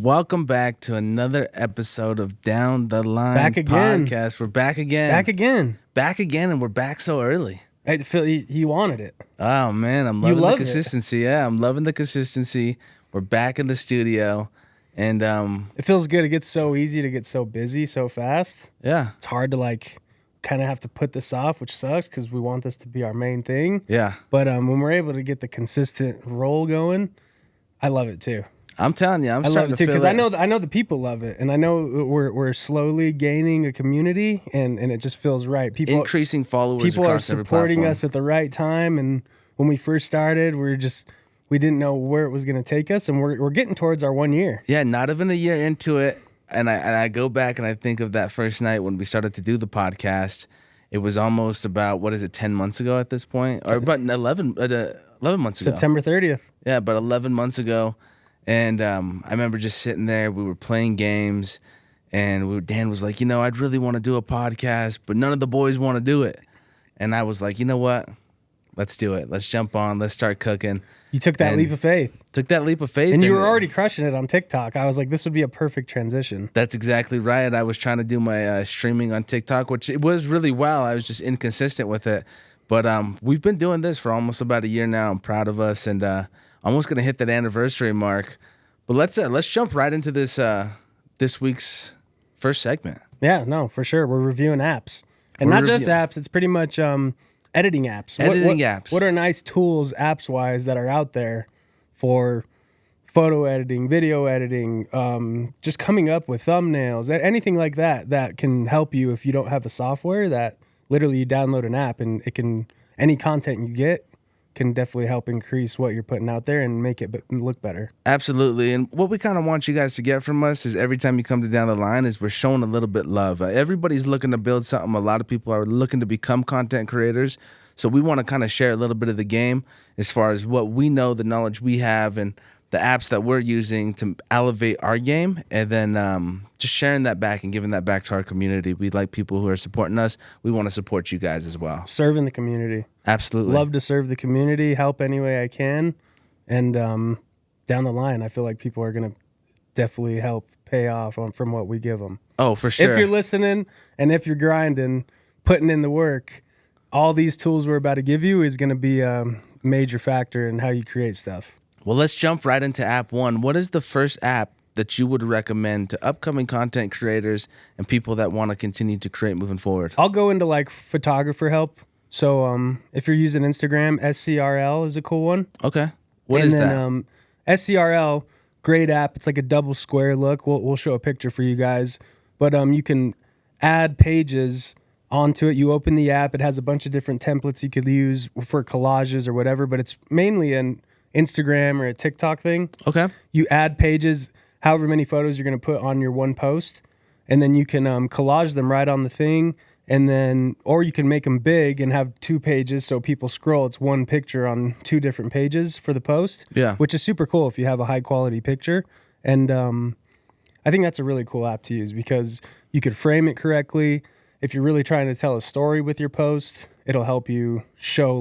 Welcome back to another episode of Down the Line Back again. Podcast. We're back again. Back again, and we're back so early. I feel you wanted it. Oh, man, I'm loving the consistency. Yeah, I'm loving the consistency. We're back in the studio, and it feels good. It gets so easy to get so busy so fast. Yeah. It's hard to kind of have to put this off, which sucks because we want this to be our main thing. Yeah. But when we're able to get the consistent roll going, I love it too. I'm telling you, I love it too because I know the people love it, and I know we're slowly gaining a community, and it just feels right. People increasing followers. People across are supporting us at the right time, and when we first started, we didn't know where it was going to take us, and we're getting towards our 1 year. Yeah, not even a year into it, and I go back and I think of that first night when we started to do the podcast. It was almost about 10 months ago at this point, or about 11 months ago. September 30th. Yeah, about 11 months ago. And I remember just sitting there. We were playing games, and Dan was like, I'd really want to do a podcast, but none of the boys want to do it. And I was like, you know what? Let's do it. Let's jump on. Let's start cooking. You took that leap of faith. And you were already crushing it on TikTok. I was like, this would be a perfect transition. That's exactly right. I was trying to do my streaming on TikTok, which it was really well. I was just inconsistent with it. But we've been doing this for almost about a year now. I'm proud of us, and almost gonna hit that anniversary mark, but let's jump right into this week's first segment. Yeah, no, for sure. We're reviewing apps, and not just apps. It's pretty much editing apps. What are nice tools apps wise that are out there for photo editing, video editing, just coming up with thumbnails, anything like that can help you if you don't have a software that literally you download an app and any content you get can definitely help increase what you're putting out there and make it look better. Absolutely. And what we kind of want you guys to get from us is every time you come to Down the Line is we're showing a little bit love. Everybody's looking to build something. A lot of people are looking to become content creators. So we want to kind of share a little bit of the game as far as what we know, the knowledge we have, and the apps that we're using to elevate our game, and then just sharing that back and giving that back to our community. We like people who are supporting us. We want to support you guys as well. Serving the community. Absolutely. Love to serve the community, help any way I can. And down the line, I feel like people are going to definitely help pay off from what we give them. Oh, for sure. If you're listening and if you're grinding, putting in the work, all these tools we're about to give you is going to be a major factor in how you create stuff. Well, let's jump right into app one. What is the first app that you would recommend to upcoming content creators and people that want to continue to create moving forward? I'll go into photographer help. So if you're using Instagram, SCRL is a cool one. Okay. What is that? SCRL, great app. It's like a double square look. We'll show a picture for you guys. But you can add pages onto it. You open the app. It has a bunch of different templates you could use for collages or whatever, but it's mainly an Instagram or a TikTok thing. Okay. You add pages, however many photos you're going to put on your one post, and then you can collage them right on the thing, and then, or you can make them big and have 2 pages so people scroll. It's one picture on 2 different pages for the post. Yeah. Which is super cool if you have a high quality picture. And I think that's a really cool app to use because you could frame it correctly. If you're really trying to tell a story with your post, it'll help you show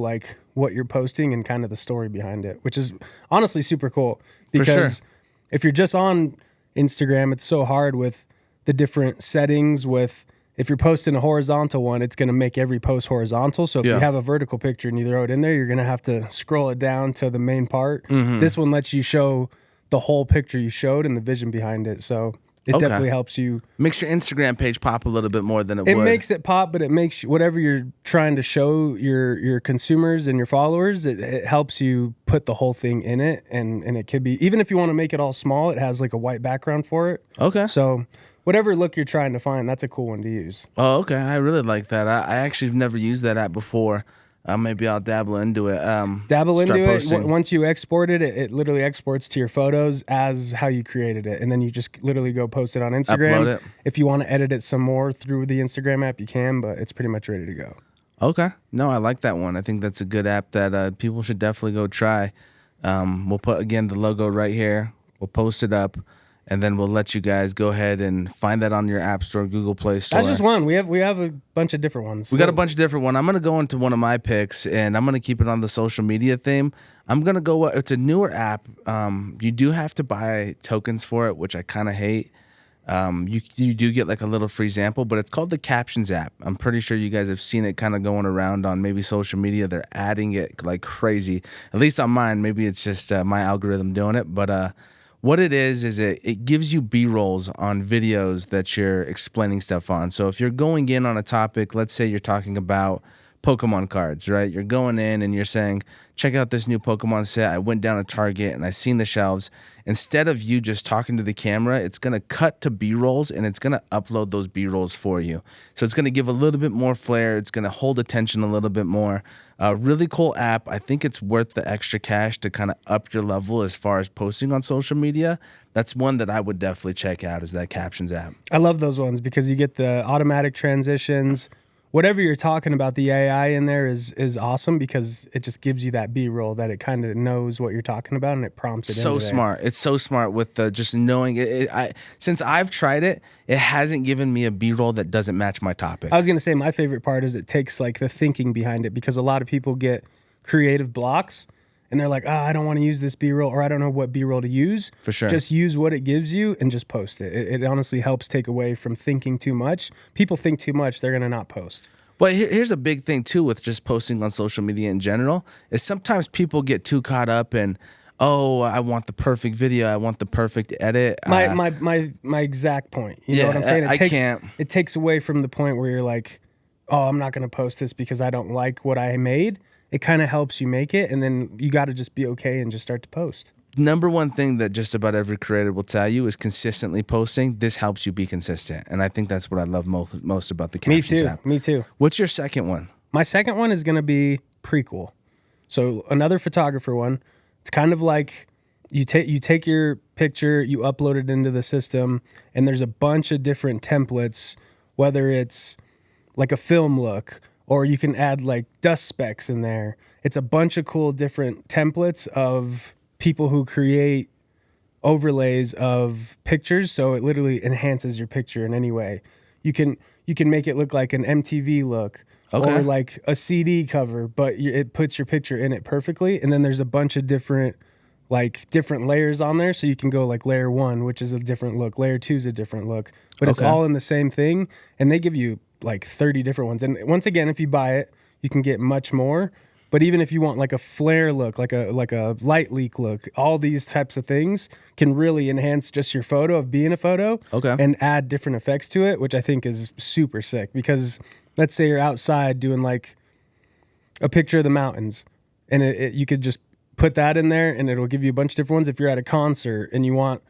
what you're posting and kind of the story behind it, which is honestly super cool. Because if you're just on Instagram, it's so hard with the different settings. If you're posting a horizontal one, it's going to make every post horizontal. So if you have a vertical picture and you throw it in there, you're going to have to scroll it down to the main part. Mm-hmm. This one lets you show the whole picture you showed and the vision behind it. So it definitely helps you. Makes your Instagram page pop a little bit more than it would. It makes it pop, but it makes whatever you're trying to show your consumers and your followers, it helps you put the whole thing in it. And it could be, even if you want to make it all small, it has a white background for it. Okay. So whatever look you're trying to find, that's a cool one to use. Oh, okay. I really like that. I actually have never used that app before. Maybe I'll dabble into it. Once you export it, it literally exports to your photos as how you created it. And then you just literally go post it on Instagram. Upload it. If you want to edit it some more through the Instagram app, you can, but it's pretty much ready to go. Okay. No, I like that one. I think that's a good app that people should definitely go try. We'll put, again, the logo right here. We'll post it up. and then we'll let you guys go ahead and find that on your App Store, Google Play Store. That's just one. We have a bunch of different ones. We got a bunch of different ones. I'm going to go into one of my picks, and I'm going to keep it on the social media theme. I'm going to go, it's a newer app. You do have to buy tokens for it, which I kind of hate. You do get like a little free sample, but it's called the Captions app. I'm pretty sure you guys have seen it kind of going around on maybe social media. They're adding it like crazy, at least on mine. Maybe it's just my algorithm doing it, but what it is it gives you B-rolls on videos that you're explaining stuff on. So if you're going in on a topic, let's say you're talking about Pokemon cards, right? You're going in and you're saying, check out this new Pokemon set. I went down to Target and I seen the shelves. Instead of you just talking to the camera, it's going to cut to B-rolls and it's going to upload those B-rolls for you. So it's going to give a little bit more flair. It's going to hold attention a little bit more. Really cool app. I think it's worth the extra cash to kind of up your level as far as posting on social media. That's one that I would definitely check out, is that Captions app. I love those ones because you get the automatic transitions. Whatever you're talking about, the AI in there is awesome because it just gives you that B-roll that it kind of knows what you're talking about and it prompts it. So smart. It's so smart with just knowing it. Since I've tried it, it hasn't given me a B-roll that doesn't match my topic. I was gonna say my favorite part is it takes like the thinking behind it, because a lot of people get creative blocks and they're like, I don't want to use this B-roll, or I don't know what B-roll to use. For sure. Just use what it gives you and just post it. It honestly helps take away from thinking too much. People think too much, they're going to not post. But here's a big thing, too, with just posting on social media in general, is sometimes people get too caught up in, I want the perfect video, I want the perfect edit. My exact point. You know what I'm saying? It takes away from the point where you're like, I'm not going to post this because I don't like what I made. It kind of helps you make it, and then you got to just be okay and just start to post. Number one thing that just about every creator will tell you is consistently posting. This helps you be consistent, and I think that's what I love most about the Captions app. Me too. What's your second one? My second one is going to be Prequel. So another photographer one. It's kind of like you take your picture, you upload it into the system, and there's a bunch of different templates, whether it's like a film look, or you can add like dust specks in there. It's a bunch of cool different templates of people who create overlays of pictures, so it literally enhances your picture in any way. You can make it look like an MTV look, or like a CD cover, but it puts your picture in it perfectly. And then there's a bunch of different layers on there, so you can go like layer 1, which is a different look, layer 2 is a different look, but it's all in the same thing, and they give you like 30 different ones. And once again, if you buy it, you can get much more. But even if you want like a flare look, like a light leak look, all these types of things can really enhance just your photo of being a photo, and add different effects to it, which I think is super sick. Because let's say you're outside doing like a picture of the mountains, and you could just put that in there and it'll give you a bunch of different ones. If you're at a concert and you want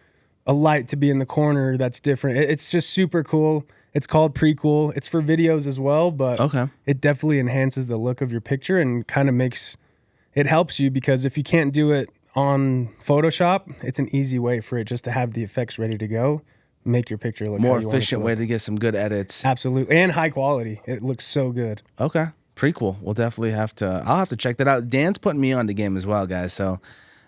a light to be in the corner that's different, it's just super cool. It's called Prequel. It's for videos as well, but it definitely enhances the look of your picture and kind of helps you, because if you can't do it on Photoshop, it's an easy way for it just to have the effects ready to go, make your picture look more efficient way to get some good edits. Absolutely. And high quality. It looks so good. Okay. Prequel. We'll definitely I'll have to check that out. Dan's putting me on the game as well, guys. So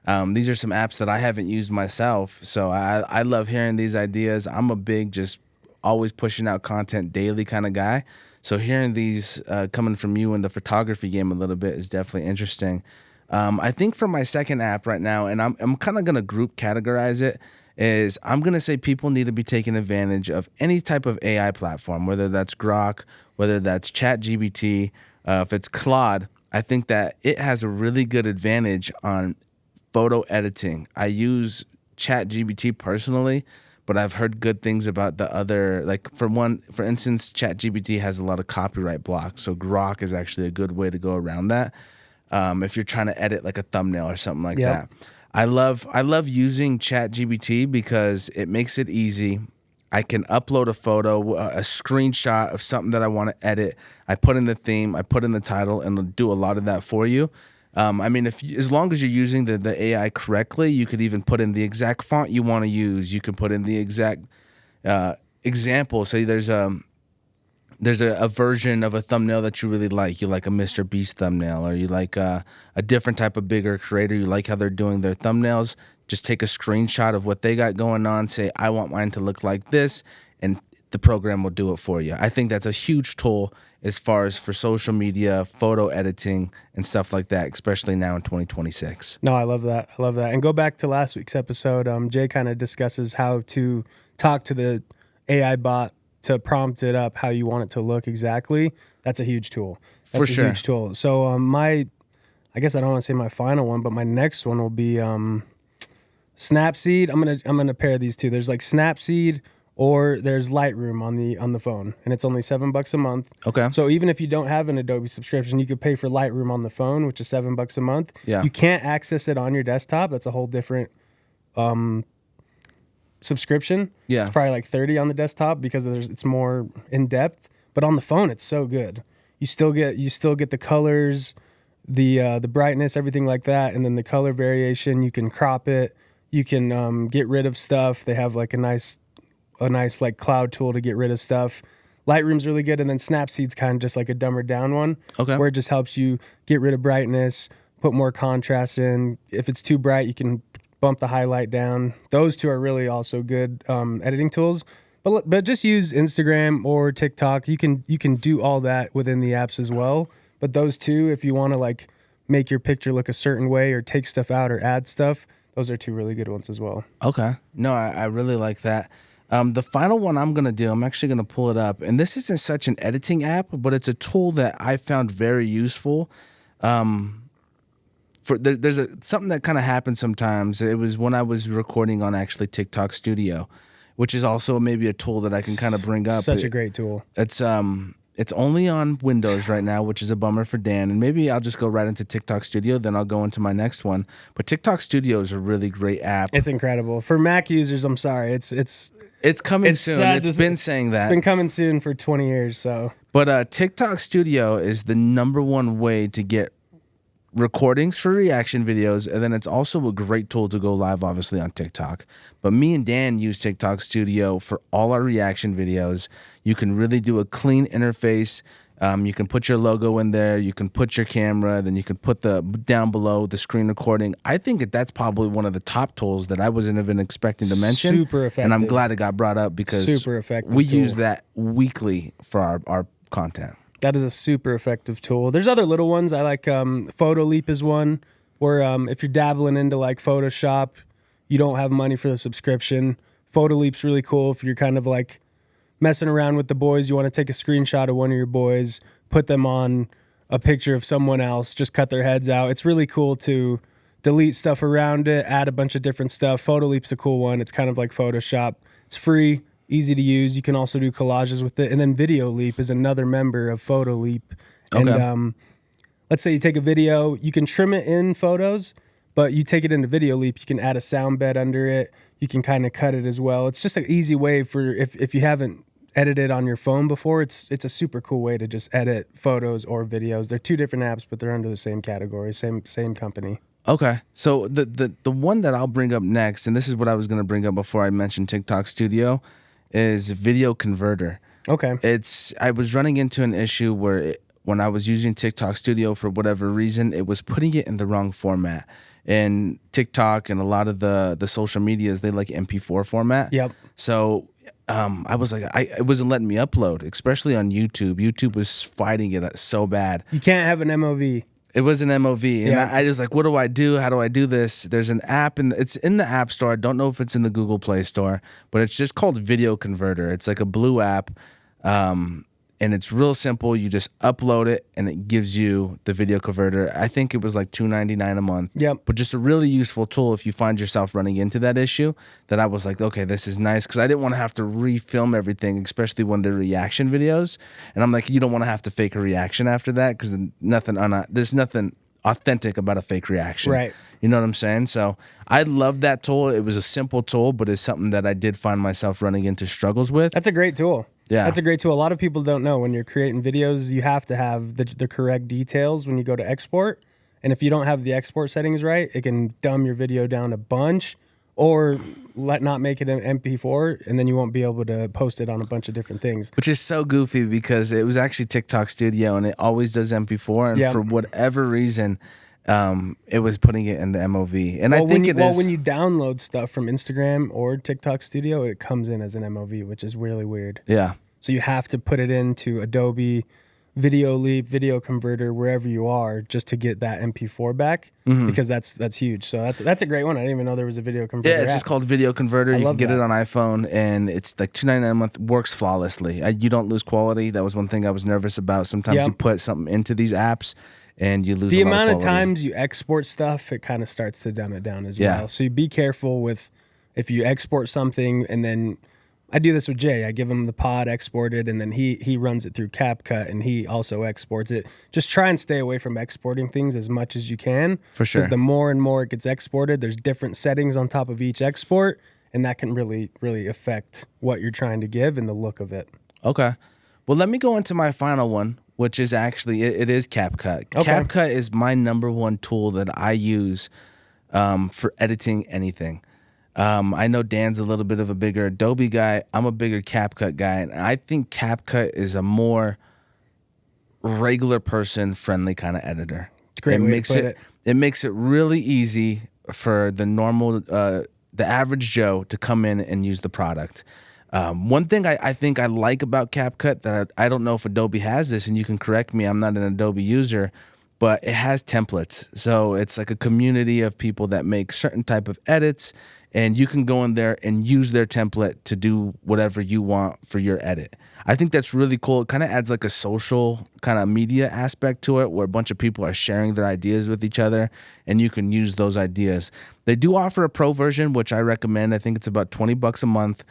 these are some apps that I haven't used myself. So I love hearing these ideas. I'm a big just always pushing out content daily kind of guy. So hearing these coming from you in the photography game a little bit is definitely interesting. I think for my second app right now, and I'm kind of going to group categorize it, is I'm going to say people need to be taking advantage of any type of AI platform, whether that's Grok, whether that's ChatGPT, if it's Claude. I think that it has a really good advantage on photo editing. I use ChatGPT personally, but I've heard good things about the other, like for instance, ChatGPT has a lot of copyright blocks, so Grok is actually a good way to go around that. If you're trying to edit like a thumbnail or something like that. I love using ChatGPT because it makes it easy. I can upload a photo, a screenshot of something that I want to edit. I put in the theme, I put in the title, and it'll do a lot of that for you. I mean, as long as you're using the AI correctly, you could even put in the exact font you want to use. You can put in the exact example. Say there's a version of a thumbnail that you really like. You like a Mr. Beast thumbnail, or you like a different type of bigger creator. You like how they're doing their thumbnails. just take a screenshot of what they got going on, say, I want mine to look like this, and the program will do it for you. I think that's a huge tool as far as for social media, photo editing, and stuff like that, especially now in 2026. No, I love that. I love that. And go back to last week's episode. Jay kind of discusses how to talk to the AI bot to prompt it up how you want it to look exactly. That's a huge tool. That's For a sure. huge tool. So I guess I don't want to say my final one, but my next one will be Snapseed. I'm gonna pair these two. There's like Snapseed, or there's Lightroom on the phone, and it's only $7 a month. Okay. So even if you don't have an Adobe subscription, you could pay for Lightroom on the phone, which is $7 a month. Yeah. You can't access it on your desktop. That's a whole different subscription. Yeah. It's probably like 30 on the desktop because it's more in depth. But on the phone, it's so good. You still get the colors, the brightness, everything like that, and then the color variation. You can crop it. You can get rid of stuff. They have like a nice like cloud tool to get rid of stuff. Lightroom's really good, and then Snapseed's kind of just like a dumber down one. Okay. Where it just helps you get rid of brightness, put more contrast in. If it's too bright, you can bump the highlight down. Those two are really also good editing tools. But just use Instagram or TikTok. You can do all that within the apps as well. But those two, if you want to like make your picture look a certain way or take stuff out or add stuff, those are two really good ones as well. Okay. No, I really like that. The final one I'm going to do, I'm actually going to pull it up. And this isn't such an editing app, but it's a tool that I found very useful. There's something that kind of happens sometimes. It was when I was recording on actually TikTok Studio, which is also maybe a tool that I can kind of bring up. Such a great tool. It's only on Windows right now, which is a bummer for Dan. And maybe I'll just go right into TikTok Studio, then I'll go into my next one. But TikTok Studio is a really great app. It's incredible. For Mac users, I'm sorry. It's coming soon. sad. It's been saying that. It's been coming soon for 20 years. So, But TikTok Studio is the number one way to get recordings for reaction videos, and then it's also a great tool to go live, obviously, on TikTok. But me and Dan use TikTok Studio for all our reaction videos. You can really do a clean interface. You can put your logo in there. You can put your camera. Then you can put down below the screen recording. I think that's probably one of the top tools that I wasn't even expecting to mention. Super effective. And I'm glad it got brought up because super effective we tool. use that weekly for our content. That is a super effective tool. There's other little ones. I like Photo Leap is one where if you're dabbling into like Photoshop, you don't have money for the subscription. Photo Leap's really cool if you're kind of like messing around with the boys. You want to take a screenshot of one of your boys, put them on a picture of someone else, just cut their heads out. It's really cool to delete stuff around it, add a bunch of different stuff. Photo Leap's a cool one. It's kind of like Photoshop. It's free. Easy to use. You can also do collages with it. And then Video Leap is another member of Photo Leap. Okay. And let's say you take a video, you can trim it in photos, but you take it into Video Leap, you can add a sound bed under it. You can kind of cut it as well. It's just an easy way for if you haven't edited on your phone before, it's a super cool way to just edit photos or videos. They're two different apps, but they're under the same category, same company. Okay, so the one that I'll bring up next, and this is what I was going to bring up before I mentioned TikTok Studio, is Video Converter. Okay. I was running into an issue where when I was using TikTok Studio for whatever reason, it was putting it in the wrong format. And TikTok and a lot of the social medias, they like MP4 format. Yep. So I was like, it wasn't letting me upload, especially on YouTube. YouTube was fighting it so bad. You can't have an MOV. It was an MOV, and Yeah. I was like, what do I do? How do I do this? There's an app, and it's in the App Store. I don't know if it's in the Google Play Store, but it's just called Video Converter. It's like a blue app, and it's real simple. You just upload it, and it gives you the video converter. I think it was like $2.99 a month. Yep. But just a really useful tool if you find yourself running into that issue. That I was like, okay, this is nice, because I didn't want to have to refilm everything, especially when they're reaction videos. And I'm like, you don't want to have to fake a reaction after that, because there's nothing authentic about a fake reaction. Right. You know what I'm saying? So I love that tool. It was a simple tool, but it's something that I did find myself running into struggles with. That's a great tool. Yeah. That's a great tool. A lot of people don't know when you're creating videos, you have to have the correct details when you go to export. And if you don't have the export settings right, it can dumb your video down a bunch or not make it an MP4, and then you won't be able to post it on a bunch of different things. Which is so goofy because it was actually TikTok Studio, and it always does MP4. And Yep. for whatever reason, it was putting it in the MOV. And I think when you download stuff from Instagram or TikTok Studio, it comes in as an MOV, which is really weird. Yeah. So you have to put it into Adobe, Video Leap, Video Converter, wherever you are, just to get that MP4 back, because that's huge. So that's a great one. I didn't even know there was a Video Converter. Yeah, it's just called Video Converter. You can get it on iPhone, and it's like $2.99 a month. Works flawlessly. You don't lose quality. That was one thing I was nervous about. Sometimes you put something into these apps, and you lose the a lot amount of of quality. times you export stuff. It kind of starts to dumb it down as well. So you be careful with if you export something, and then I do this with Jay. I give him the pod exported, and then he runs it through CapCut, and he also exports it. Just try and stay away from exporting things as much as you can. For sure. Because the more and more it gets exported, there's different settings on top of each export, and that can really, really affect what you're trying to give and the look of it. Okay. Well, let me go into my final one, which is actually, it is CapCut. Okay. CapCut is my number one tool that I use for editing anything. I know Dan's a little bit of a bigger Adobe guy. I'm a bigger CapCut guy. And I think CapCut is a more regular person friendly kind of editor. Great way to put it. It makes it really easy for the normal, the average Joe to come in and use the product. One thing I think I like about CapCut that I don't know if Adobe has this, and you can correct me, I'm not an Adobe user, but it has templates. So it's like a community of people that make certain type of edits, and you can go in there and use their template to do whatever you want for your edit. I think that's really cool. It kind of adds like a social kind of media aspect to it, where a bunch of people are sharing their ideas with each other, and you can use those ideas. They do offer a pro version, which I recommend. I think it's about $20 a month.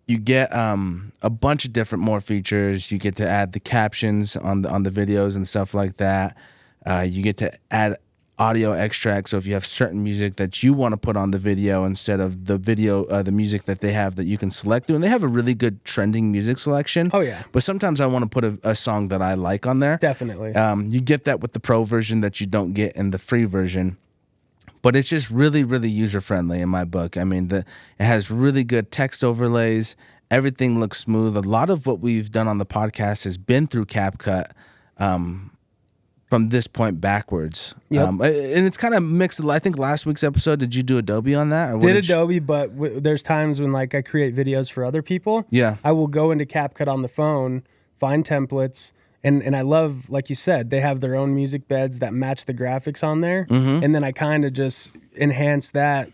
You get a bunch of different more features. You get to add the captions on the videos and stuff like that. You get to add audio extracts. So if you have certain music that you want to put on the video instead of the video, the music that they have that you can select to, and they have a really good trending music selection. Oh yeah. But sometimes I want to put a song that I like on there. Definitely. You get that with the pro version that you don't get in the free version. But it's just really, really user-friendly in my book. I mean, it has really good text overlays. Everything looks smooth. A lot of what we've done on the podcast has been through CapCut from this point backwards. Yep. And it's kind of mixed. I think last week's episode, did you do Adobe on that? Or Did Adobe, but there's times when like I create videos for other people. Yeah. I will go into CapCut on the phone, find templates, and I love, like you said, they have their own music beds that match the graphics on there. And then I kind of just enhance that,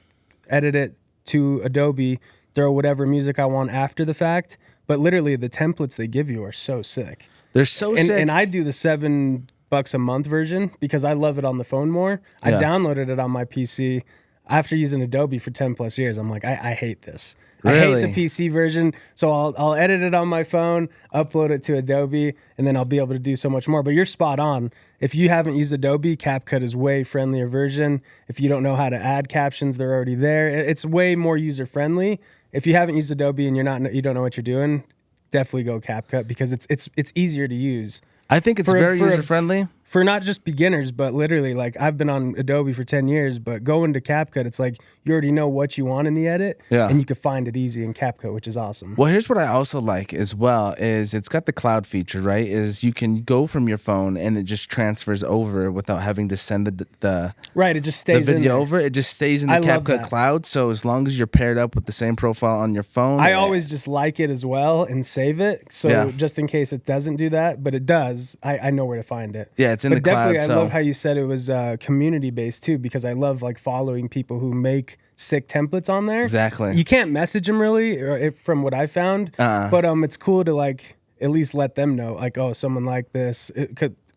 edit it to Adobe, throw whatever music I want after the fact. But literally the templates they give you are so sick. They're so sick. And I do the $7 a month version because I love it on the phone more. I downloaded it on my PC after using Adobe for 10 plus years. I'm like, I hate this. Really? I hate the PC version, so I'll edit it on my phone, upload it to Adobe, and then I'll be able to do so much more. But you're spot on. If you haven't used Adobe, CapCut is way friendlier version. If you don't know how to add captions, they're already there. It's way more user friendly. If you haven't used Adobe and you don't know what you're doing, definitely go CapCut because it's easier to use. I think it's very user-friendly. For not just beginners, but literally, like I've been on Adobe for 10 years, but going to CapCut, it's like you already know what you want in the edit, and you can find it easy in CapCut, which is awesome. Well, here's what I also like as well is it's got the cloud feature, right? Is you can go from your phone and it just transfers over without having to send the right. It just stays the video in there. over. It just stays in the CapCut cloud. So as long as you're paired up with the same profile on your phone, I always just like it as well and save it. So just in case it doesn't do that, but it does, I know where to find it. Yeah, it's in the cloud. I love how you said it was community based too, because I love like following people who make sick templates on there. Exactly. You can't message them really, from what I found, but it's cool to like at least let them know, like, oh, someone liked this.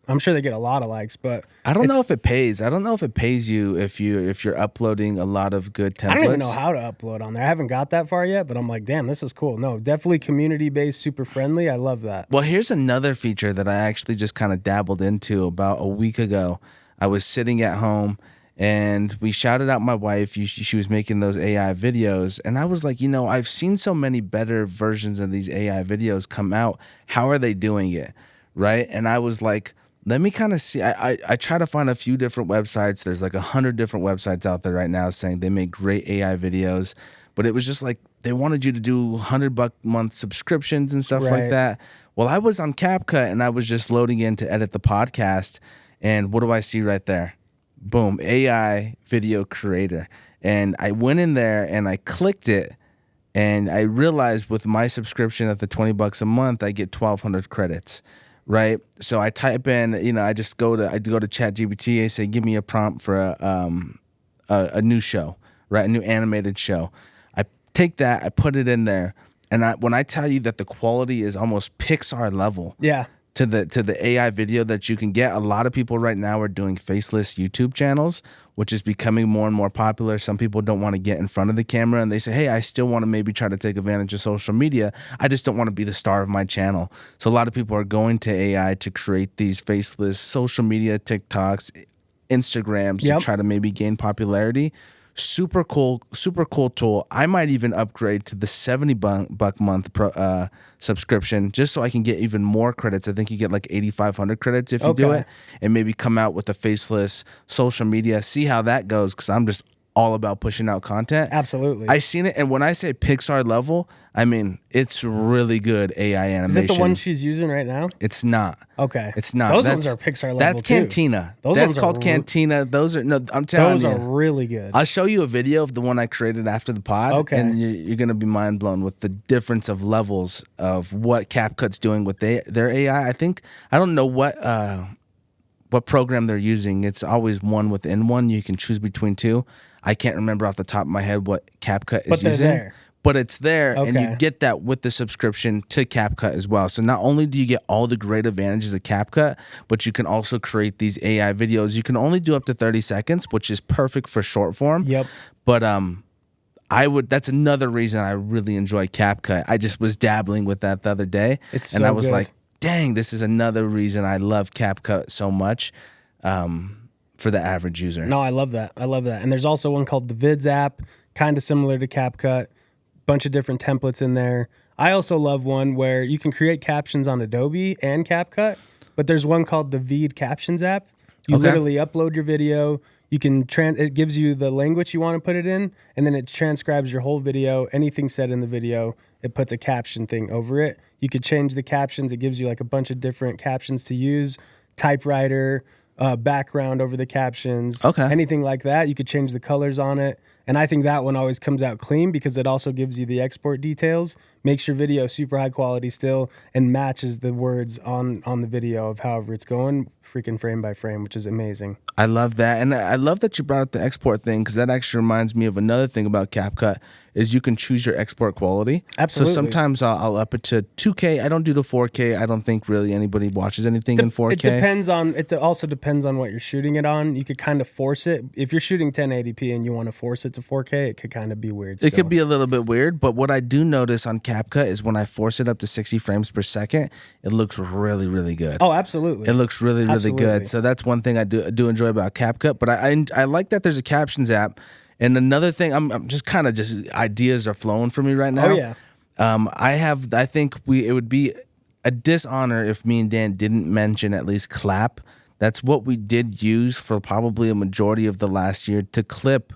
I'm sure they get a lot of likes, but I don't know if it pays. I don't know if it pays you if you're uploading a lot of good templates. I don't even know how to upload on there. I haven't got that far yet, but I'm like, damn, this is cool. No, definitely community based, super friendly. I love that. Well, here's another feature that I actually just kind of dabbled into about a week ago. I was sitting at home and we shouted out my wife. She was making those AI videos. And I was like, I've seen so many better versions of these AI videos come out. How are they doing it? Right. And I was like, let me kind of see. I try to find a few different websites. There's like 100 different websites out there right now saying they make great AI videos. But it was just like they wanted you to do $100 month subscriptions and stuff like that. Well, I was on CapCut and I was just loading in to edit the podcast. And what do I see right there? Boom, AI video creator. And I went in there and I clicked it, and I realized with my subscription at the $20 a month, I get 1,200 credits, right? So I type in, I go to ChatGPT. I say, give me a prompt for a new show, right? A new animated show. I take that, I put it in there, and when I tell you that the quality is almost Pixar level, Yeah. to the AI video that you can get. A lot of people right now are doing faceless YouTube channels, which is becoming more and more popular. Some people don't want to get in front of the camera, and they say, hey, I still want to maybe try to take advantage of social media. I just don't want to be the star of my channel. So a lot of people are going to AI to create these faceless social media, TikToks, Instagrams to try to maybe gain popularity. Super cool tool. I might even upgrade to the $70 month subscription just so I can get even more credits. I think you get like 8,500 credits if you do it, and maybe come out with a faceless social media. See how that goes, because I'm just all about pushing out content. Absolutely. I seen it, and when I say Pixar level, I mean it's really good AI animation. Is it the one she's using right now? It's not. Okay. It's not. Those ones are Pixar level. That's too. Cantina. That's called Cantina. Those are I'm telling you. Those are really good. I'll show you a video of the one I created after the pod. Okay. And you're gonna be mind blown with the difference of levels of what CapCut's doing with their AI. I don't know what program they're using. It's always one within one. You can choose between two. I can't remember off the top of my head what CapCut is using. There. But it's there, and you get that with the subscription to CapCut as well. So not only do you get all the great advantages of CapCut, but you can also create these AI videos. You can only do up to 30 seconds, which is perfect for short form. Yep. But that's another reason I really enjoy CapCut. I just was dabbling with that the other day, I was like, dang, this is another reason I love CapCut so much. For the average user. No, I love that. And there's also one called the Vids app, kind of similar to CapCut. Bunch of different templates in there. I also love one where you can create captions on Adobe and CapCut, but there's one called the Vid Captions app. You literally upload your video. You can it gives you the language you want to put it in, and then it transcribes your whole video. Anything said in the video, it puts a caption thing over it. You could change the captions. It gives you like a bunch of different captions to use. Typewriter, background over the captions, anything like that. You could change the colors on it. And I think that one always comes out clean because it also gives you the export details, makes your video super high quality still, and matches the words on the video of however it's going, freaking frame by frame, which is amazing. I love that. And I love that you brought up the export thing, because that actually reminds me of another thing about CapCut is you can choose your export quality. Absolutely. So sometimes I'll up it to 2K. I don't do the 4K. I don't think really anybody watches anything in 4K. It also depends on what you're shooting it on. You could kind of force it. If you're shooting 1080p and you want to force it to 4K, it could kind of be weird. It could be a little bit weird, but what I do notice on CapCut is when I force it up to 60 frames per second, it looks really, really good. Oh, absolutely. It looks really, really good. So that's one thing I do enjoy about CapCut. But I like that there's a captions app. And another thing, I'm just kind of ideas are flowing for me right now. Oh yeah. I think it would be a dishonor if me and Dan didn't mention at least Clap. That's what we did use for probably a majority of the last year to clip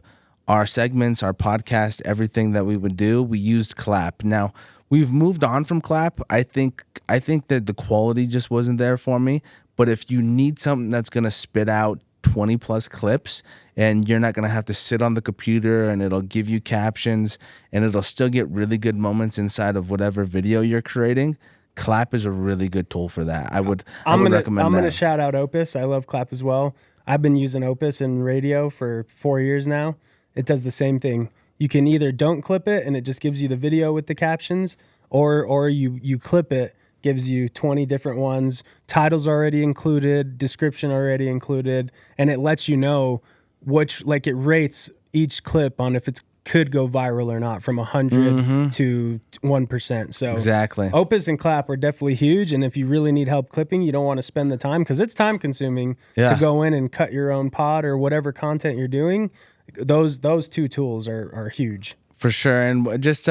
our segments, our podcast, everything that we would do. We used Clap. Now we've moved on from Clap. I think that the quality just wasn't there for me. But if you need something that's gonna spit out 20 plus clips and you're not going to have to sit on the computer and it'll give you captions and it'll still get really good moments inside of whatever video you're creating, Clap is a really good tool for that. I would recommend that. I'm going to shout out Opus. I love Clap as well. I've been using Opus in radio for 4 years now. It does the same thing. You can either don't clip it and it just gives you the video with the captions, or you clip it, gives you 20 different ones, titles already included, description already included, and it lets you know it rates each clip on if it could go viral or not from 100 to 1%. So exactly. Opus and Clap are definitely huge, and if you really need help clipping, you don't want to spend the time because it's time consuming to go in and cut your own pod or whatever content you're doing. Those two tools are huge. For sure. And just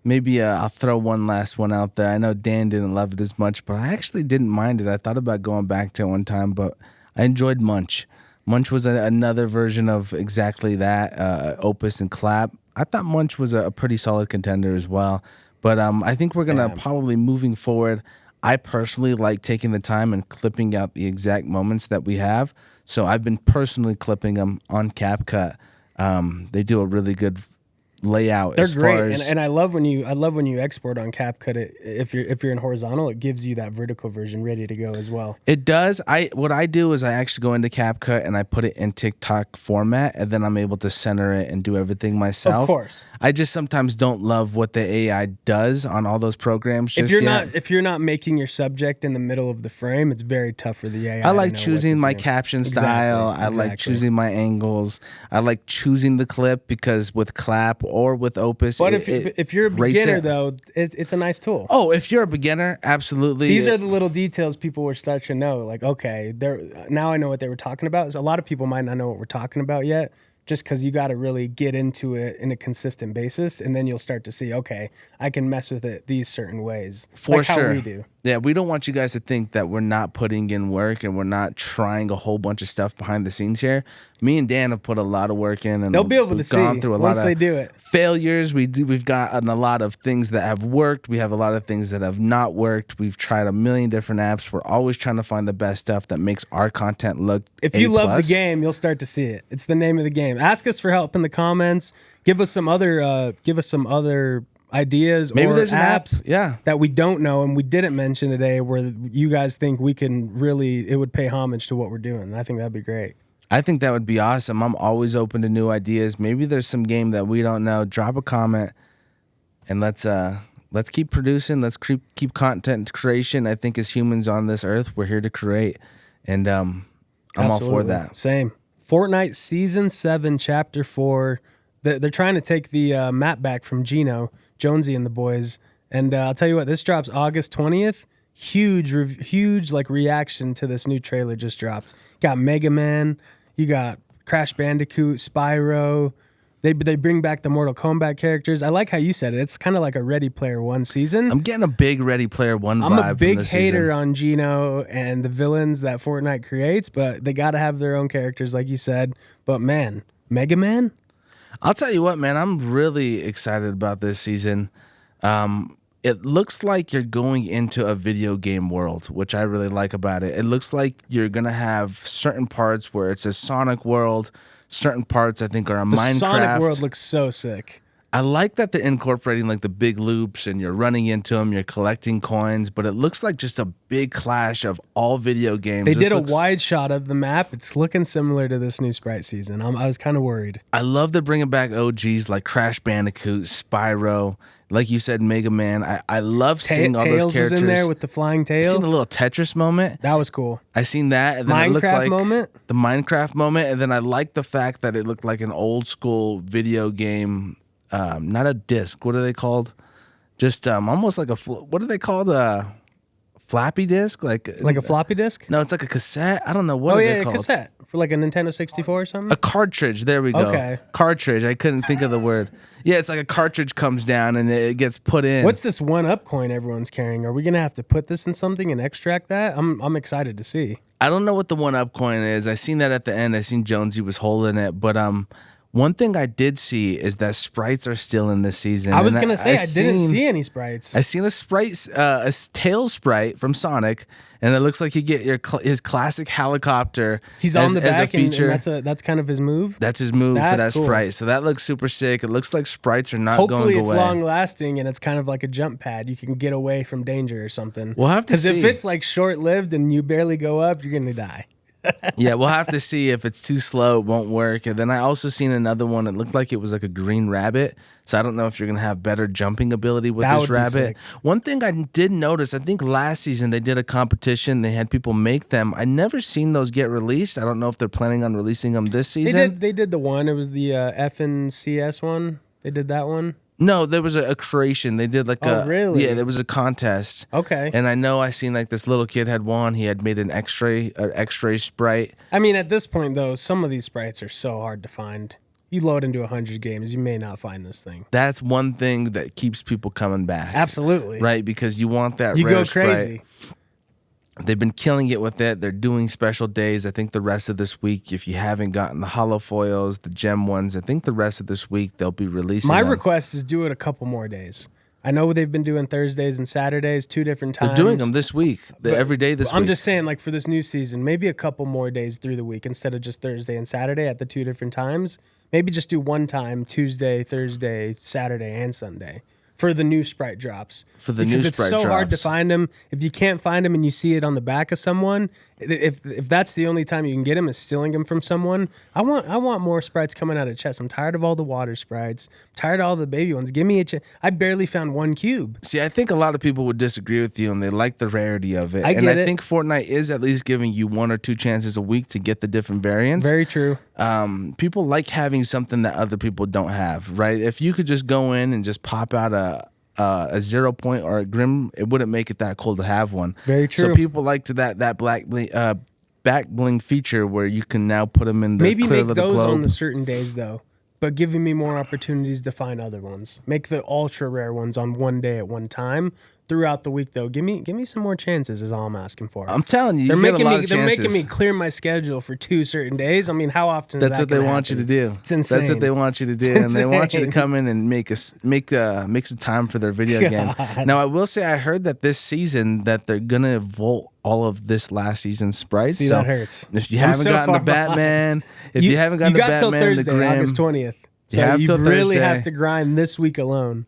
maybe I'll throw one last one out there. I know Dan didn't love it as much, but I actually didn't mind it. I thought about going back to it one time, but I enjoyed Munch. Munch was another version of exactly that, Opus and Clap. I thought Munch was a pretty solid contender as well. But I think we're going to probably moving forward, I personally like taking the time and clipping out the exact moments that we have. So I've been personally clipping them on CapCut. They do a really good layout. They're as great, far as, and I love when you export on CapCut. If you're in horizontal, it gives you that vertical version ready to go as well. it does. What I do is I actually go into CapCut and I put it in TikTok format, and then I'm able to center it and do everything myself. Of course. I just sometimes don't love what the AI does on all those programs. If you're not making your subject in the middle of the frame, it's very tough for the AI. I like to know choosing what to my do. caption style. I like choosing my angles. I like choosing the clip because with Clap or with Opus, But if you're a rates beginner, it. though, it's a nice tool. Oh, if you're a beginner, absolutely. These are the little details people were starting to know. Like, okay, now I know what they were talking about. So a lot of people might not know what we're talking about yet, just because you got to really get into it in a consistent basis, and then you'll start to see, okay, I can mess with it these certain ways. For like sure. How we do. Yeah, we don't want you guys to think that we're not putting in work and we're not trying a whole bunch of stuff behind the scenes here. Me and Dan have put a lot of work in, and They'll be able to we've gone see through a once lot they of do it. failures. We've gotten a lot of things that have worked. We have a lot of things that have not worked. We've tried a million different apps. We're always trying to find the best stuff that makes our content look If you love the A+. game, you'll start to see it. It's the name of the game. Ask us for help in the comments. Give us some other ideas Maybe or there's an app. apps Yeah. that we don't know and we didn't mention today where you guys think it would pay homage to what we're doing. I think that'd be great. I think that would be awesome. I'm always open to new ideas. Maybe there's some game that we don't know. Drop a comment and let's keep producing. Let's keep content creation. I think as humans on this earth, we're here to create, and I'm all for that. Same. Fortnite Season 7, Chapter 4. They're trying to take the map back from Gino, Jonesy, and the boys. And I'll tell you what, this drops August 20th. Huge like reaction to this new trailer just dropped. Got Mega Man. You got Crash Bandicoot, Spyro. They bring back the Mortal Kombat characters. I like how you said it. It's kind of like a Ready Player One season. I'm getting a big Ready Player One vibe. I'm a big from this hater season. on Gino and the villains that Fortnite creates, but they got to have their own characters, like you said. But man, Mega Man? I'll tell you what, man. I'm really excited about this season. It looks like you're going into a video game world, which I really like about it. It looks like you're going to have certain parts where it's a Sonic world. Certain parts, I think, are a Minecraft. The Sonic world looks so sick. I like that they're incorporating like the big loops and you're running into them, you're collecting coins, but it looks like just a big clash of all video games. They did a wide shot of the map. It's looking similar to this new Sprite season. I was kind of worried. I love they're bringing back OGs like Crash Bandicoot, Spyro, like you said, Mega Man. I love seeing all Tails those characters. was in there with the flying I tail. seen a little Tetris moment. That was cool. I seen that. And then it looked Minecraft like moment. The Minecraft moment. And then I like the fact that it looked like an old school video game. Not a disc. What are they called? Just almost like what are they called? Flappy disk? Like a floppy disk? No, it's like a cassette. I don't know what are they a called. cassette for like a Nintendo 64 or something. A cartridge. There we go. Okay. Cartridge. I couldn't think of the word. Yeah, it's like a cartridge comes down and it gets put in. What's this 1-up coin everyone's carrying? Are we gonna have to put this in something and extract that? I'm excited to see. I don't know what the 1-up coin is. I seen that at the end. I seen Jonesy was holding it, but one thing I did see is that sprites are still in this season. I was gonna say I didn't see any sprites. I seen a sprite, a tail sprite from Sonic, and it looks like you get his classic helicopter. He's on the as back, a feature. and that's kind of his move. That's his move for That's that cool. sprite. So that looks super sick. It looks like sprites are not Hopefully going it's away. long lasting and it's kind of like a jump pad. You can get away from danger or something. We'll have to Because if see. it's like short lived and you barely go up, you're gonna die. Yeah, we'll have to see. If it's too slow, it won't work. And then I also seen another one. It looked like it was like a green rabbit. So I don't know if you're going to have better jumping ability with That this would be rabbit. sick. One thing I did notice, I think last season they did a competition. They had people make them. I never seen those get released. I don't know if they're planning on releasing them this season. They did the one. It was the FNCS one. They did that one. No, there was a creation. They did like a really? Yeah, there was a contest. Okay. And I know I seen like this little kid had won. He had made an X-ray sprite. I mean, at this point though, some of these sprites are so hard to find. You load into 100 games, you may not find this thing. That's one thing that keeps people coming back. Absolutely. Right, because you want that You rare go sprite. crazy. They've been killing it with it. They're doing special days. I think the rest of this week, if you haven't gotten the hollow foils, the gem ones, I think the rest of this week they'll be releasing My them. request is do it a couple more days. I know they've been doing Thursdays and Saturdays, 2 different times. They're doing them this week, every day this week. I'm just saying, like, for this new season, maybe a couple more days through the week instead of just Thursday and Saturday at the 2 different times. Maybe just do one time, Tuesday, Thursday, Saturday, and Sunday for the new Sprite drops. Because it's so hard to find them. If you can't find them and you see it on the back of someone, if that's the only time you can get them is stealing them from someone, I want more Sprites coming out of chest. I'm tired of all the water Sprites. I'm tired of all the baby ones. Give me a chance. I barely found one cube. See, I think a lot of people would disagree with you, and they like the rarity of it. I think Fortnite is at least giving you 1 or 2 chances a week to get the different variants. Very true. People like having something that other people don't have, right? If you could just go in and just pop out a 0 point or a Grim, it wouldn't make it that cool to have one. Very true. So people like to that black back bling feature where you can now put them in the maybe clear make of the those globe. on the certain days though, but giving me more opportunities to find other ones. Make the ultra rare ones on one day at one time. Throughout the week, though, give me some more chances. Is all I'm asking for. I'm telling you, they're making me clear my schedule for 2 certain days. I mean, how often? That's what they want you to do. It's insane. That's what they want you to do, and they want you to come in and make some time for their video game. Now, I will say, I heard that this season that they're gonna vault all of this last season's sprites. See, that hurts. If you haven't gotten the Batman, you got till Thursday, August 20th. So you really have to grind this week alone.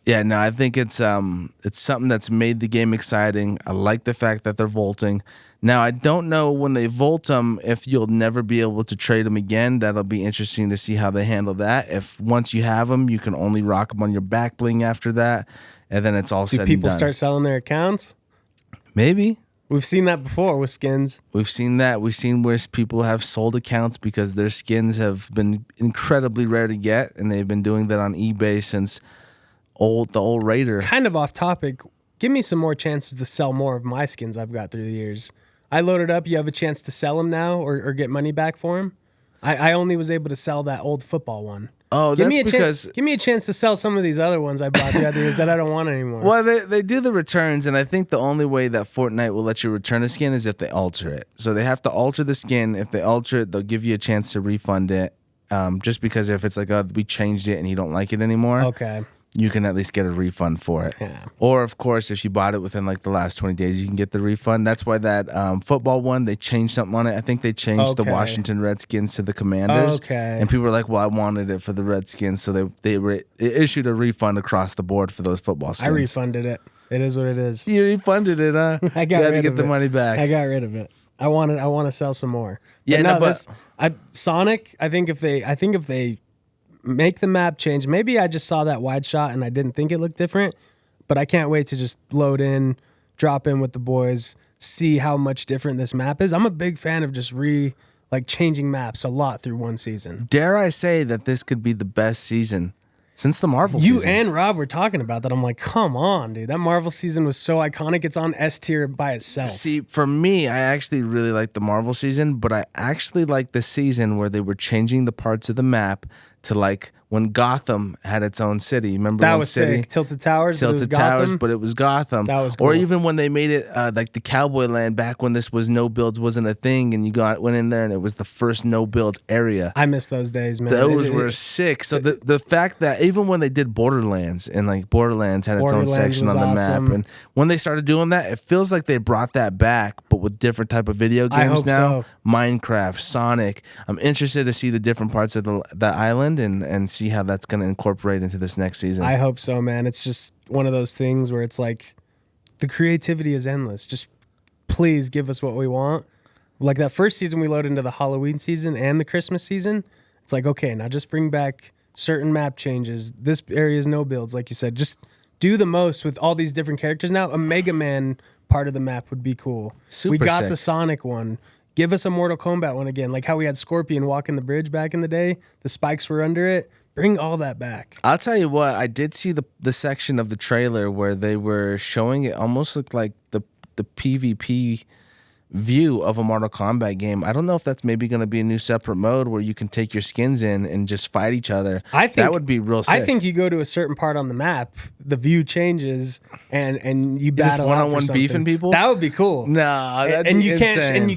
Yeah, no, I think it's something that's made the game exciting. I like the fact that they're vaulting. Now, I don't know when they vault them if you'll never be able to trade them again. That'll be interesting to see how they handle that. If once you have them, you can only rock them on your back bling after that, and then it's all said and done. Do people start selling their accounts? Maybe. We've seen that before with skins. We've seen that. We've seen where people have sold accounts because their skins have been incredibly rare to get, and they've been doing that on eBay since the old Raider. Kind of off topic. Give me some more chances to sell more of my skins I've got through the years. I loaded up. You have a chance to sell them now or get money back for them. I only was able to sell that old football one. Oh, give me a chance to sell some of these other ones I bought the other years that I don't want anymore. Well, they do the returns, and I think the only way that Fortnite will let you return a skin is if they alter it. So they have to alter the skin. If they alter it, they'll give you a chance to refund it. Just because if it's like, we changed it and you don't like it anymore. Okay. You can at least get a refund for it. Yeah. Or, of course, if you bought it within like the last 20 days, you can get the refund. That's why that football one, they changed something on it. I think they changed the Washington Redskins to the Commanders. Okay. And people were like, well, I wanted it for the Redskins. So they issued a refund across the board for those football skins. I refunded it. It is what it is. You refunded it, huh? I got rid of it. You had to get the money back. I got rid of it. I want to sell some more. Yeah, but Sonic, I think if they make the map change. Maybe I just saw that wide shot and I didn't think it looked different, but I can't wait to just load in, drop in with the boys, see how much different this map is. I'm a big fan of just changing maps a lot through one season. Dare I say that this could be the best season since the Marvel season. You and Rob were talking about that. I'm like, come on, dude. That Marvel season was so iconic. It's on S tier by itself. See, for me, I actually really like the Marvel season, but I actually like the season where they were changing the parts of the map to like when Gotham had its own city. Remember that one was city? Sick. Tilted Towers, but it was Gotham. That was cool. Or even when they made it like the Cowboy Land back when this was no builds wasn't a thing, and you went in there and it was the first no builds area. I miss those days, man. Those were sick. So the fact that even when they did Borderlands and like Borderlands had its own section on the map, and when they started doing that, it feels like they brought that back, but with different type of video games I hope now. So. Minecraft, Sonic. I'm interested to see the different parts of the island and see how that's going to incorporate into this next season. I hope so, man. It's just one of those things where it's like the creativity is endless. Just please give us what we want. Like that first season we load into the Halloween season and the Christmas season. It's like, okay, now just bring back certain map changes. This area is no builds, like you said. Just do the most with all these different characters. Now a Mega Man part of the map would be cool. We got sick. The Sonic one. Give us a Mortal Kombat one again. Like how we had Scorpion walking the bridge back in the day. The spikes were under it. Bring all that back. I'll tell you what, I did see the section of the trailer where they were showing it almost looked like the PvP view of a Mortal Kombat game. I don't know if that's maybe going to be a new separate mode where you can take your skins in and just fight each other. I think that would be real sick. I think you go to a certain part on the map, the view changes, and you battle just one-on-one beefing people. That would be cool. No, you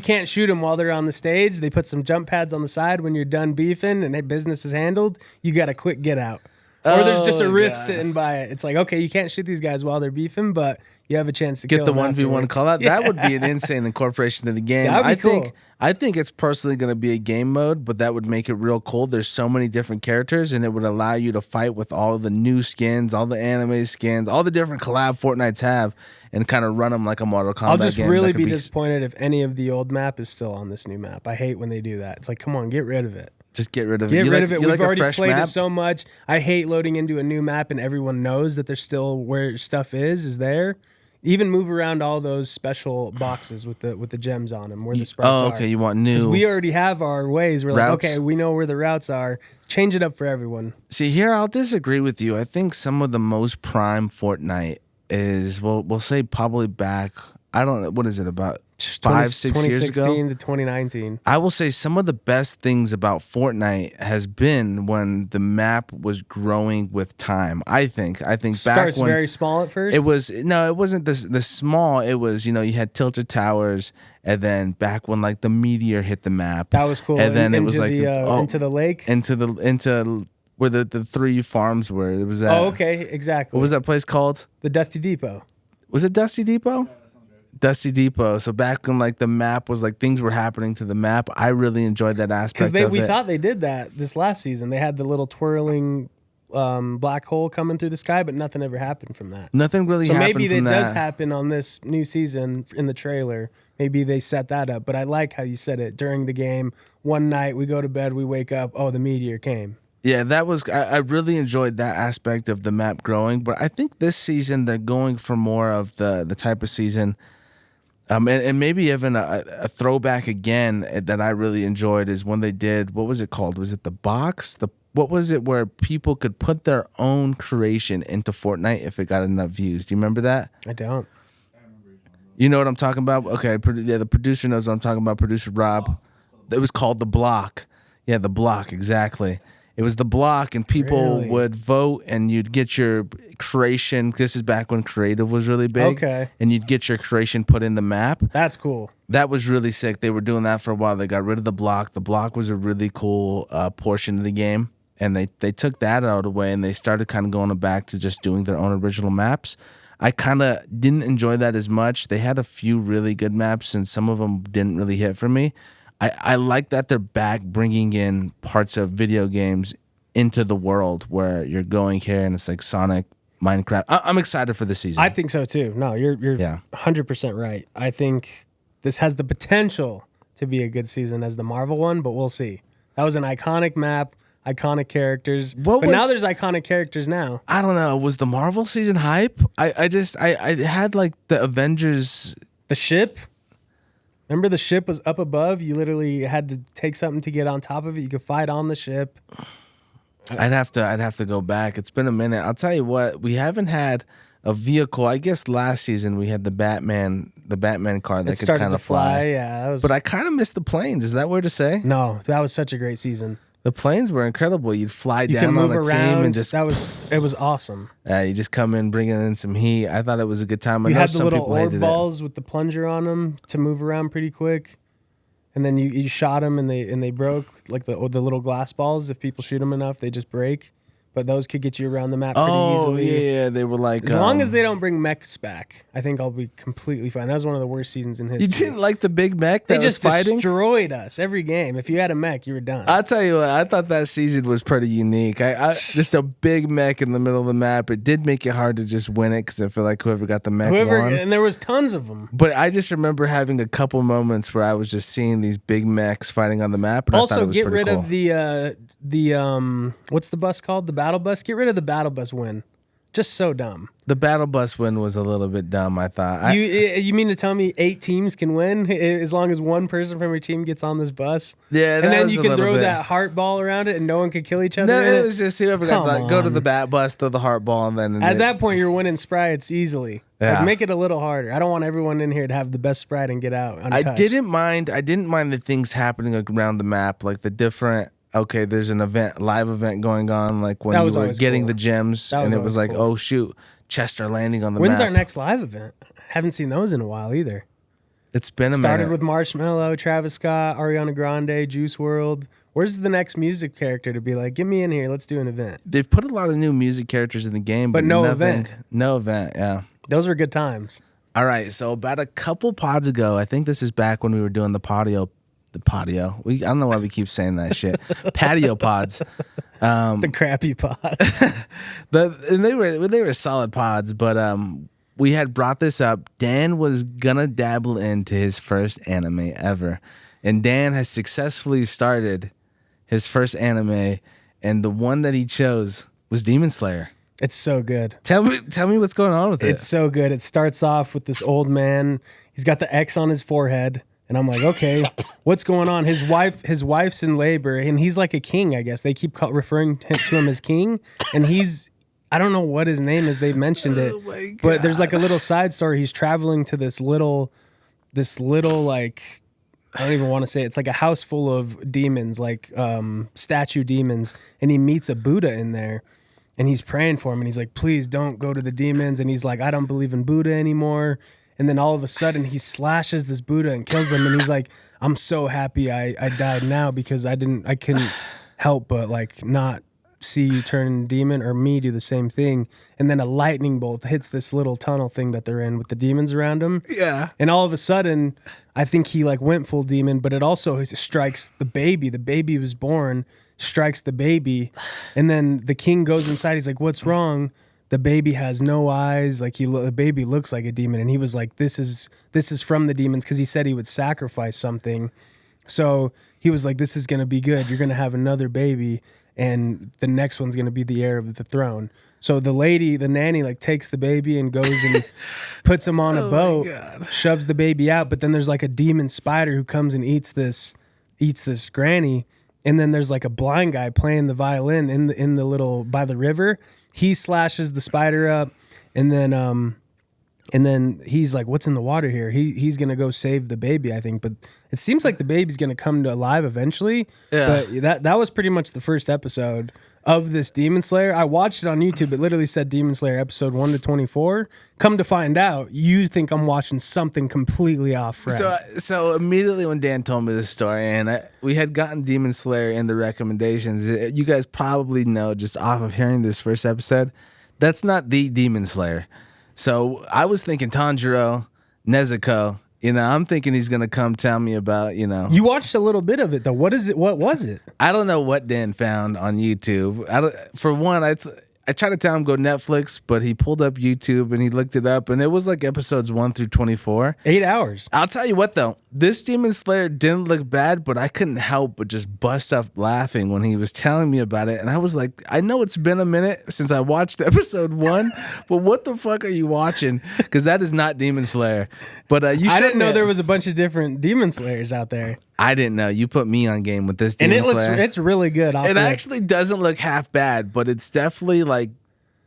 can't shoot them while they're on the stage. They put some jump pads on the side when you're done beefing and business is handled. You got a quick get out. Or there's just a Oh, rift God. sitting by it. It's like, okay, you can't shoot these guys while they're beefing, but you have a chance to Get kill the them 1v1 afterwards. call out. That would be an insane incorporation of the game. That would be cool. I think it's personally going to be a game mode, but that would make it real cool. There's so many different characters, and it would allow you to fight with all the new skins, all the anime skins, all the different collab Fortnites have, and kind of run them like a Mortal Kombat game. I'll just that really could be disappointed if any of the old map is still on this new map. I hate when they do that. It's like, come on, get rid of it. Just get rid of it. Get You rid like- of it. you We've like a already fresh played map? it so much. I hate loading into a new map and everyone knows that there's still where stuff is there. Even move around all those special boxes with the gems on them where the sprites Oh, are. okay. You want 'Cause new. we already have our ways. We're like, routes? okay, we know where the routes are. Change it up for everyone. See, here I'll disagree with you. I think some of the most prime Fortnite is, we'll say probably back, I don't know, what is it, about 5-6 years ago? 2016 to 2019. I will say some of the best things about Fortnite has been when the map was growing with time. I think back Starts when very small at first. it wasn't the small. It was, you had tilted towers, and then back when like the meteor hit the map, That was cool. And then it was like into the lake. into where the 3 farms were. It was that. Oh, okay, exactly. What was that place called? The Dusty Depot. Was it Dusty Depot? Dusty Depot. So back when like the map was like things were happening to the map, I really enjoyed that aspect Because of we it. thought they did that this last season. They had the little twirling black hole coming through the sky, but nothing ever happened from that. Nothing really So happened maybe from it that. does happen on this new season in the trailer. Maybe they set that up. But I like how you said it during the game. One night we go to bed, we wake up, oh, the meteor came. Yeah, that was. I really enjoyed that aspect of the map growing, but I think this season they're going for more of the type of season, and maybe even a throwback again that I really enjoyed is when they did, what was it called? Was it the box? What was it where people could put their own creation into Fortnite if it got enough views? Do you remember that? I don't. You know what I'm talking about? Okay, yeah, the producer knows what I'm talking about. Producer Rob. It was called the Block. Yeah, the Block, exactly. It was the Block, and people Really? would vote, and you'd get your creation. This is back when creative was really big. Okay. And you'd get your creation put in the map. That's cool. That was really sick. They were doing that for a while. They got rid of the Block. The Block was a really cool portion of the game, and they took that out of the way, and they started kind of going back to just doing their own original maps. I kind of didn't enjoy that as much. They had a few really good maps, and some of them didn't really hit for me. I like that they're back bringing in parts of video games into the world where you're going here and it's like Sonic, Minecraft. I'm excited for this season. I think so too. No, you're Yeah. 100% right. I think this has the potential to be a good season as the Marvel one, but we'll see. That was an iconic map, iconic characters. But now there's iconic characters now. I don't know. Was the Marvel season hype? I had like the Avengers. The ship. Remember the ship was up above? You literally had to take something to get on top of it. You could fight on the ship. I'd have to go back. It's been a minute. I'll tell you what. We haven't had a vehicle. I guess last season we had the Batman car that It could started kind to of fly. Yeah, that was. But I kind of missed the planes. Is that weird to say? No, that was such a great season. The planes were incredible. You'd fly You can down on move a team around. and just It was awesome. you just come in bringing in some heat. I thought it was a good time. I You know had the some little people orb hated balls with the plunger on them to move around pretty quick, and then you shot them and they broke like the little glass balls. If people shoot them enough, they just break. But those could get you around the map pretty easily. Yeah, they were like As long as they don't bring mechs back, I think I'll be completely fine. That was one of the worst seasons in history. You didn't like the big mech They that just was fighting? destroyed us every game. If you had a mech, you were done. I'll tell you what, I thought that season was pretty unique. I just a big mech in the middle of the map. It did make it hard to just win it because I feel like whoever got the mech won. And there was tons of them. But I just remember having a couple moments where I was just seeing these big mechs fighting on the map. And I thought Also, it was get pretty rid cool. of the what's the bus called? The battle bus. Get rid of the battle bus win. Just so dumb. The battle bus win was a little bit dumb, I thought. You mean to tell me 8 teams can win as long as one person from your team gets on this bus? Yeah, And that then was you a can little throw bit. that heart ball around it and no one could kill each other. No, in it was just whoever got Come go to the on. bat bus, throw the heart ball, and then At that point, you're winning sprites easily. Yeah. Like, make it a little harder. I don't want everyone in here to have the best sprite and get out untouched. I didn't mind the things happening around the map, like the different. Okay, there's an live event going on, like when That you was were always getting cool. the gems, That was and it always was like, cool. oh shoot, Chester landing on the When's map. our next live event? Haven't seen those in a while either. It's been a Started minute. with Marshmello, Travis Scott, Ariana Grande, Juice World. Where's the next music character to be like, get me in here, let's do an event? They've put a lot of new music characters in the game, But no event. No event, yeah. Those were good times. All right, so about a couple pods ago, I think this is back when we were doing the patio. I don't know why we keep saying that shit. Patio pods. The crappy pods. And they were solid pods, but we had brought this up. Dan was gonna dabble into his first anime ever, and Dan has successfully started his first anime, and the one that he chose was Demon Slayer. It's so good. Tell me what's going on with it. It's so good. It starts off with this old man. He's got the X on his forehead. And I'm like, okay, what's going on? His wife's in labor, and he's like a king, I guess. They keep referring to him as king, and I don't know what his name is. They mentioned it, but there's like a little side story. He's traveling to this little like, I don't even want to say it. It's like a house full of demons, like statue demons, and he meets a Buddha in there. And he's praying for him, and he's like, please don't go to the demons. And he's like, I don't believe in Buddha anymore. And then all of a sudden he slashes this Buddha and kills him. And he's like, I'm so happy I died now because I couldn't help but like not see you turn demon or me do the same thing. And then a lightning bolt hits this little tunnel thing that they're in with the demons around him. Yeah. And all of a sudden, I think he like went full demon, but it also strikes the baby. The baby was born, strikes the baby. And then the king goes inside. He's like, what's wrong? The baby has no eyes. Like the baby looks like a demon. And he was like, this is from the demons. Cause he said he would sacrifice something. So he was like, this is going to be good. You're going to have another baby. And the next one's going to be the heir of the throne. So the nanny like takes the baby and goes and puts him on a boat, shoves the baby out. But then there's like a demon spider who comes and eats this granny. And then there's like a blind guy playing the violin in the little by the river. He slashes the spider up, and then he's like, "What's in the water here?" He's gonna go save the baby, I think. But it seems like the baby's gonna come to alive eventually. Yeah. But that was pretty much the first episode of this Demon Slayer. I watched it on YouTube. It literally said Demon Slayer episode 1 to 24. Come to find out, you think I'm watching something completely off. So immediately when Dan told me this story, and we had gotten Demon Slayer in the recommendations, you guys probably know just off of hearing this first episode, that's not the Demon Slayer. So I was thinking Tanjiro, Nezuko. I'm thinking he's going to come tell me about, You watched a little bit of it, though. What is it? What was it? I don't know what Dan found on YouTube. For one, I tried to tell him go Netflix, but he pulled up YouTube and he looked it up, and it was like episodes 1 through 24. 8 hours. I'll tell you what, though. This Demon Slayer didn't look bad, but I couldn't help but just bust up laughing when he was telling me about it. And I was like, I know it's been a minute since I watched episode 1, but what the fuck are you watching? Because that is not Demon Slayer. But I didn't know there was a bunch of different Demon Slayers out there. I didn't know. You put me on game with this Demon Slayer. And it's really good. It actually doesn't look half bad, but it's definitely like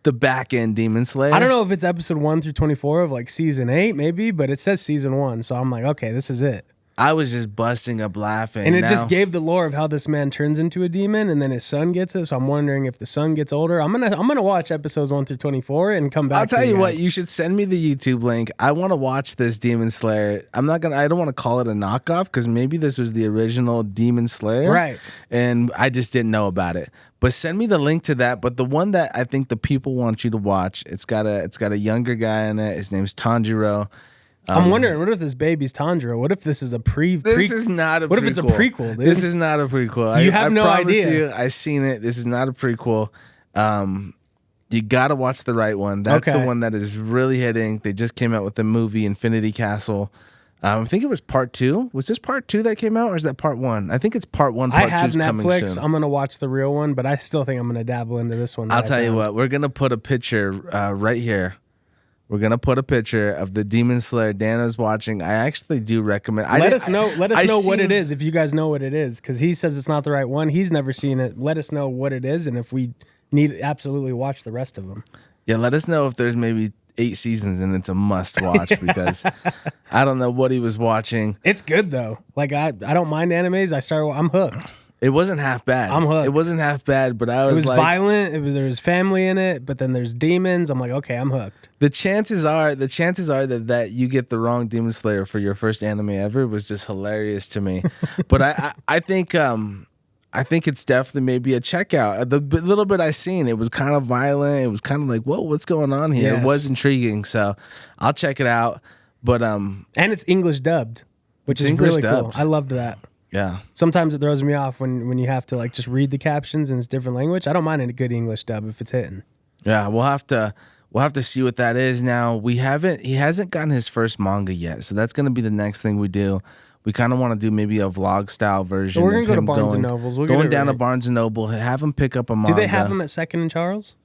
the back end Demon Slayer. I don't know if it's episode 1 through 24 of like season 8 maybe, but it says season 1. So I'm like, okay, this is it. I was just busting up laughing. And it just gave the lore of how this man turns into a demon, and then his son gets it. So I'm wondering if the son gets older. I'm gonna watch episodes 1 through 24 and come back. I'll tell you what, you should send me the YouTube link. I want to watch this Demon Slayer. I don't want to call it a knockoff because maybe this was the original Demon Slayer, right? And I just didn't know about it. But send me the link to that. But the one that I think the people want you to watch, it's got a younger guy in it. His name's Tanjiro. I'm wondering, what if this baby's Tanjiro? What if this is a This is not a prequel. What if it's a prequel, dude? This is not a prequel. You have no idea. You, I seen it. This is not a prequel. You got to watch the right one. That's the one that is really hitting. They just came out with the movie Infinity Castle. I think it was part 2. Was this part 2 that came out, or is that part 1? I think it's part 1. Part 2 is coming soon. I have Netflix. I'm gonna watch the real one, but I still think I'm gonna dabble into this one. I'll tell you what. We're gonna put a picture right here. We're gonna put a picture of the Demon Slayer Dan is watching. I actually do recommend. Let us know what it is if you guys know what it is, because he says it's not the right one. He's never seen it. Let us know what it is, and if we need absolutely watch the rest of them. Yeah, let us know if there's maybe 8 seasons and it's a must watch because I don't know what he was watching. It's good though. Like I don't mind animes. I'm hooked. It wasn't half bad. I'm hooked. It wasn't half bad, but it was like, violent. There was family in it, but then there's demons. I'm like, okay, I'm hooked. The chances are that you get the wrong Demon Slayer for your first anime ever was just hilarious to me. But I think I think it's definitely maybe a checkout. The little bit I seen, it was kind of violent. It was kind of like, whoa, what's going on here? It was Yes. intriguing, so I'll check it out. But And it's English dubbed, which It's is English really dubbed. cool. I loved that. yeah, Sometimes it throws me off when you have to like just read the captions and it's different language. I don't mind a good English dub if it's hitting. yeah, we'll have to see what that is. Now he hasn't gotten his first manga yet, so that's gonna be the next thing we do. We kind of want to do maybe a vlog style version. So we're gonna of go to him Barnes and going, Nobles. We'll get going it down to right. Barnes and Noble, have him pick up a manga. Do they have them at Second and Charles?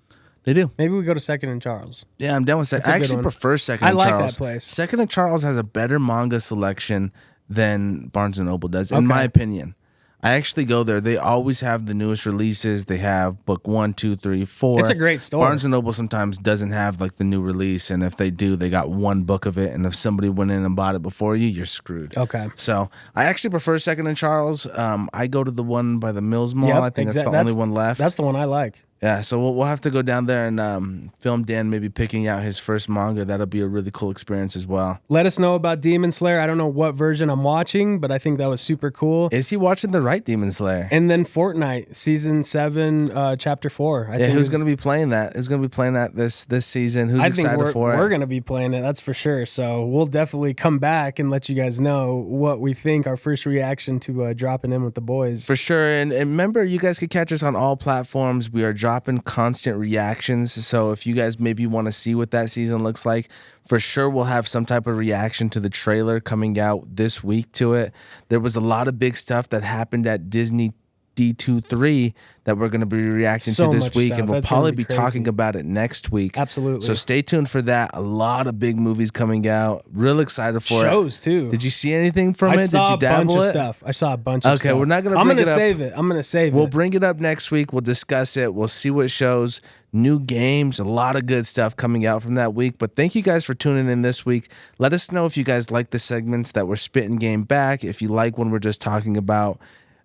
They do. Maybe we go to Second and Charles. Yeah, I'm down with Second. a I good actually one. prefer Second I and like Charles. that place. Second and Charles has a better manga selection than Barnes and Noble does, in Okay. my opinion. I actually go there. They always have the newest releases. They have book 1, 2, 3, 4. It's a great store. Barnes and Noble sometimes doesn't have like the new release, and if they do, they got one book of it. And if somebody went in and bought it before you, you're screwed. Okay. So I actually prefer Second and Charles. I go to the one by the Mills Mall. Yep, I think that's the only one left. That's the one I like. Yeah, so we'll have to go down there and film Dan maybe picking out his first manga. That'll be a really cool experience as well. Let us know about Demon Slayer. I don't know what version I'm watching, but I think that was super cool. Is he watching the right Demon Slayer? And then Fortnite, season 7, chapter 4. I Yeah, think who's is- going to be playing that? Who's going to be playing that this season? Who's I think excited for it? we're going to be playing it, that's for sure. So we'll definitely come back and let you guys know what we think, our first reaction to dropping in with the boys. For sure. And remember, you guys can catch us on all platforms. We are dropping constant reactions. So if you guys maybe want to see what that season looks like, for sure we'll have some type of reaction to the trailer coming out this week to it. There was a lot of big stuff that happened at Disney D23 that we're going to be reacting So to this much week, stuff. and we'll That's gonna probably be be crazy. talking about it next week. Absolutely. So stay tuned for that. A lot of big movies coming out. Real excited for Shows, too. Did you see anything from I it? saw Did you a bunch dabble of it? stuff. I saw a bunch of Okay, stuff. we're not gonna I'm bring gonna it up. save it. I'm going to save We'll it. bring it up next week. We'll discuss it. We'll see what shows, new games, a lot of good stuff coming out from that week. But thank you guys for tuning in this week. Let us know if you guys like the segments that we're spitting game back. If you like when we're just talking about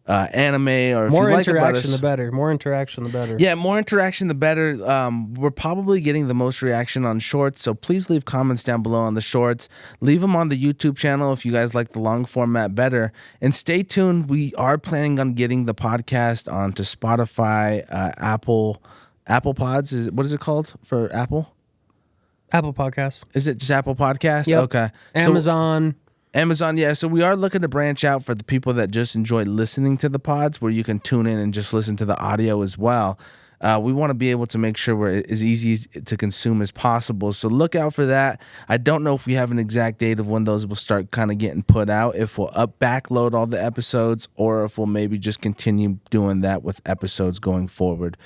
anime, or if More you like about interaction, us, the better. More interaction, the better. yeah, more interaction, the better. We're probably getting the most reaction on shorts, so please leave comments down below on the shorts. Leave them on the YouTube channel if you guys like the long format better. And stay tuned. We are planning on getting the podcast onto Spotify, Apple Pods. What is it called for Apple? Apple Podcasts. Is it just Apple Podcasts? Yep. Okay. Amazon. Amazon, yeah. So we are looking to branch out for the people that just enjoy listening to the pods, where you can tune in and just listen to the audio as well. We want to be able to make sure we're as easy to consume as possible. So look out for that. I don't know if we have an exact date of when those will start kind of getting put out, if we'll backload all the episodes, or if we'll maybe just continue doing that with episodes going forward.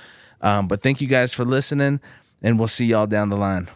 But thank you guys for listening, and we'll see y'all down the line.